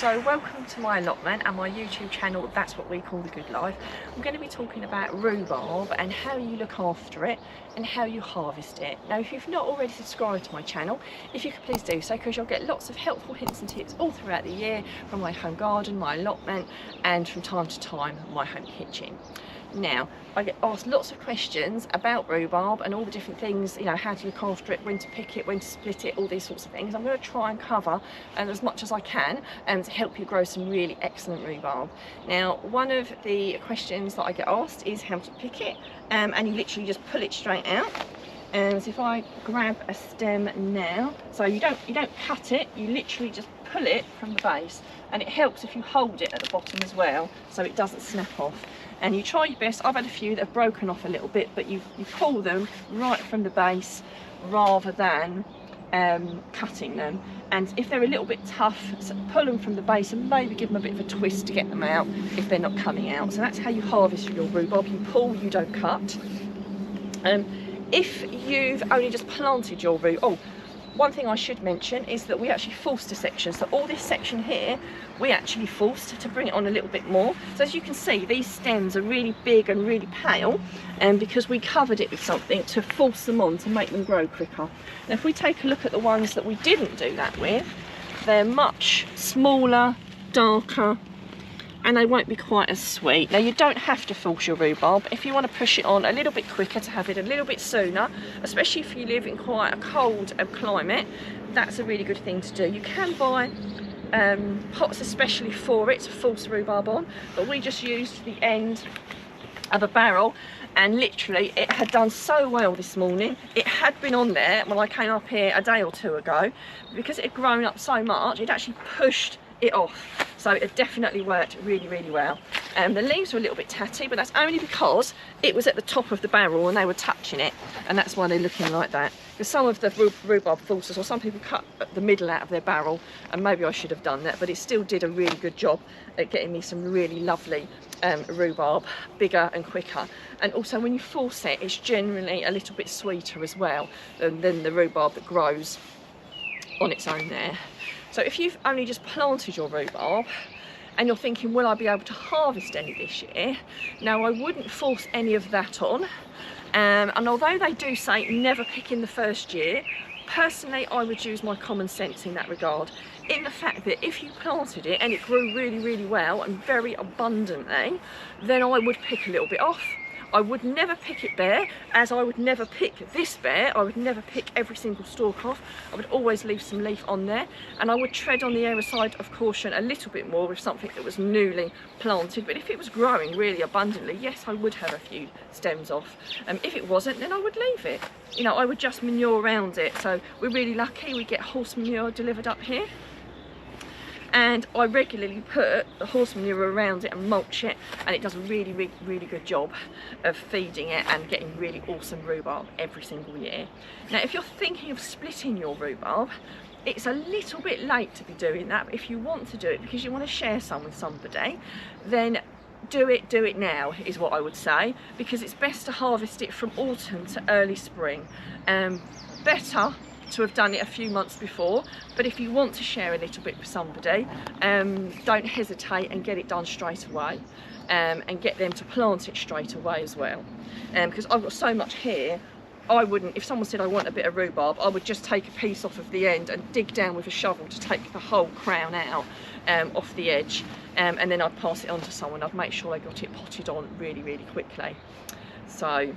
So welcome to my allotment and my YouTube channel, That's What We Call The Good Life. I'm going to be talking about rhubarb and how you look after it and how you harvest it. Now if you've not already subscribed to my channel, if you could please do so, because you'll get lots of helpful hints and tips all throughout the year from my home garden, my allotment, and from time to time my home kitchen. Now, I get asked lots of questions about rhubarb and all the different things, you know, how to look after it, when to pick it, when to split it, all these sorts of things. I'm going to try and cover as much as I can to help you grow some really excellent rhubarb. Now, one of the questions that I get asked is how to pick it, and you literally just pull it straight out. And so if I grab a stem now, so you don't cut it, you literally just pull it from the base, and it helps if you hold it at the bottom as well so it doesn't snap off. And you try your best. I've had a few that have broken off a little bit, but you pull them right from the base rather than cutting them. And if they're a little bit tough, so pull them from the base and maybe give them a bit of a twist to get them out if they're not coming out. So that's how you harvest your rhubarb. You pull, you don't cut. If you've only just planted your rhubarb, one thing I should mention is that we actually forced a section. So all this section here, we actually forced to bring it on a little bit more. So as you can see, these stems are really big and really pale, and because we covered it with something to force them on to make them grow quicker. Now if we take a look at the ones that we didn't do that with, they're much smaller, darker, and they won't be quite as sweet. Now you don't have to force your rhubarb. If you want to push it on a little bit quicker to have it a little bit sooner, especially if you live in quite a cold climate, that's a really good thing to do. You can buy pots especially for it to force rhubarb on, but we just used the end of a barrel, and literally it had done so well this morning. It had been on there when I came up here a day or two ago, because it had grown up so much, it actually pushed it off. So it definitely worked really, really well. The leaves were a little bit tatty, but that's only because it was at the top of the barrel and they were touching it, and that's why they're looking like that. Because some of the rhubarb forces, or some people cut the middle out of their barrel, and maybe I should have done that, but it still did a really good job at getting me some really lovely rhubarb, bigger and quicker. And also when you force it, it's generally a little bit sweeter as well than the rhubarb that grows on its own there. So if you've only just planted your rhubarb and you're thinking, will I be able to harvest any this year? Now I wouldn't force any of that on. And although they do say never pick in the first year, personally I would use my common sense in that regard, in the fact that if you planted it and it grew really, really well and very abundantly, then I would pick a little bit off. I would never pick it bare, as I would never pick this bare. I would never pick every single stalk off. I would always leave some leaf on there, and I would tread on the side of caution a little bit more with something that was newly planted. But if it was growing really abundantly, yes, I would have a few stems off. If it wasn't, then I would leave it. You know, I would just manure around it. So we're really lucky, we get horse manure delivered up here, and I regularly put the horse manure around it and mulch it, and it does a really, really, really good job of feeding it and getting really awesome rhubarb every single year. Now if you're thinking of splitting your rhubarb, it's a little bit late to be doing that, but if you want to do it because you want to share some with somebody, then do it now is what I would say, because it's best to harvest it from autumn to early spring. Better to have done it a few months before, but if you want to share a little bit with somebody, don't hesitate and get it done straight away, and get them to plant it straight away as well, because I've got so much here. I wouldn't, if someone said I want a bit of rhubarb, I would just take a piece off of the end and dig down with a shovel to take the whole crown out off the edge, and then I'd pass it on to someone. I'd make sure I got it potted on really, really quickly. So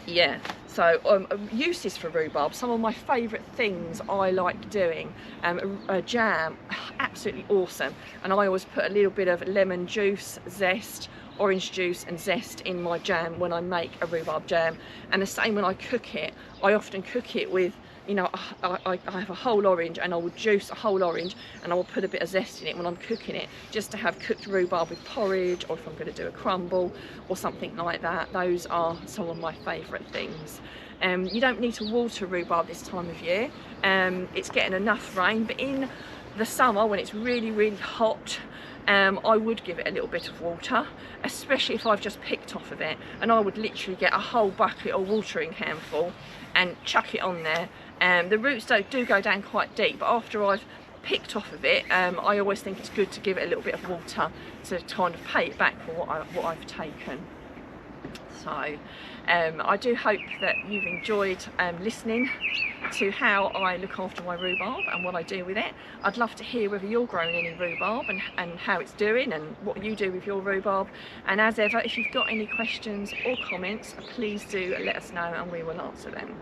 yeah, so uses for rhubarb, some of my favourite things I like doing, a jam, absolutely awesome, and I always put a little bit of lemon juice, zest, orange juice and zest in my jam when I make a rhubarb jam. And the same when I cook it, I often cook it with, you know, I have a whole orange, and I will juice a whole orange and I will put a bit of zest in it when I'm cooking it, just to have cooked rhubarb with porridge, or if I'm going to do a crumble or something like that. Those are some of my favourite things. You don't need to water rhubarb this time of year. It's getting enough rain, but in the summer when it's really, really hot, I would give it a little bit of water, especially if I've just picked off of it, and I would literally get a whole bucket or watering can full and chuck it on there. The roots do go down quite deep, but after I've picked off of it, I always think it's good to give it a little bit of water to kind of pay it back for what I've taken. So I do hope that you've enjoyed listening to how I look after my rhubarb and what I do with it. I'd love to hear whether you're growing any rhubarb and how it's doing and what you do with your rhubarb. And as ever, if you've got any questions or comments, please do let us know and we will answer them.